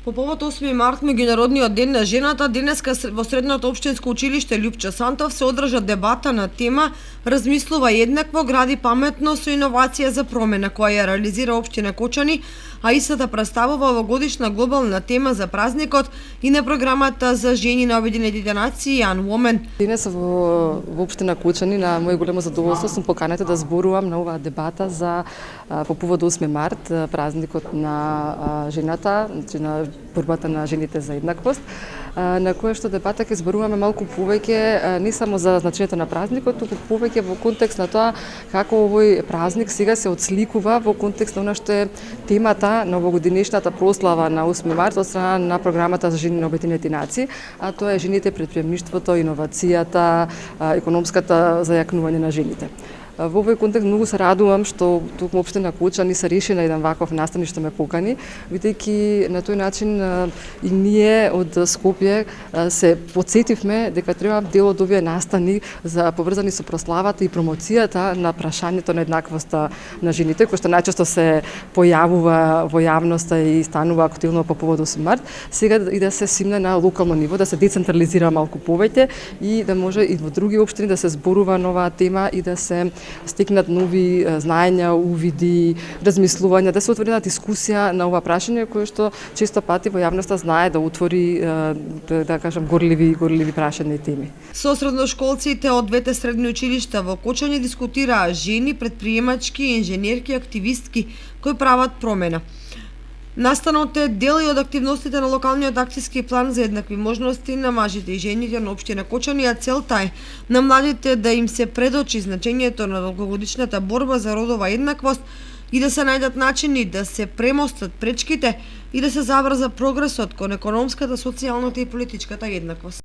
По повод 8 март, меѓународниот ден на жената, денеска во Средното општинско училиште Љупчо Сантов се одржа дебата на тема "Размислува еднакво, гради паметно со иновација за промена", која ја реализира општина Кочани, а истата представува овогодишна глобална тема за празникот и на програмата за жени на Обединетите нации Young Women. Денес во општина Кочани на моје големо задоволство сум поканета да зборувам на оваа дебата за по повод 8 март, празникот на жената, на борбата на жените за еднаквост, на која што дебата ќе зборуваме малку повеќе не само за значењето на празникот, туку повеќе во контекст на тоа како овој празник сега се отсликува во контекст на она што е темата на овогодинешната прослава на 8 март од страна на програмата за жени на Обединетите нации, а тоа е жените, предприемништвото, иновацијата, економската зајакнување на жените. Во овој контекст многу се радувам што токму општина Кочани се реши на еден ваков настан што ме покани, бидејќи на тој начин и ние од Скопје се потсетивме дека треба дел од овие настани за поврзани со прославата и промоцијата на прашањето на еднаквоста на жените, кој што најчесто се појавува во јавноста и станува активно по повод 8 март, сега и да се симне на локално ниво, да се децентрализира малку повеќе и да може и во други општини да се зборува на оваа тема и да се стекнат нови знаења, увиди, размислувања, да се отвори една дискусија на ова прашање кое што често пати во јавноста знае да отвори, да кажам, горливи прашања и теми. Со средношколците од двете средни училишта во Кочани дискутираа жени, предприемачки, инженерки, активистки кои прават промена. Настанот е дел и од активностите на локалниот акцијски план за еднакви можности на мажите и жените на општина Кочани, а целта е на младите да им се предочи значењето на долгогодишната борба за родова еднаквост и да се најдат начини да се премостат пречките и да се забрза прогресот кон економската, социјалната и политичката еднаквост.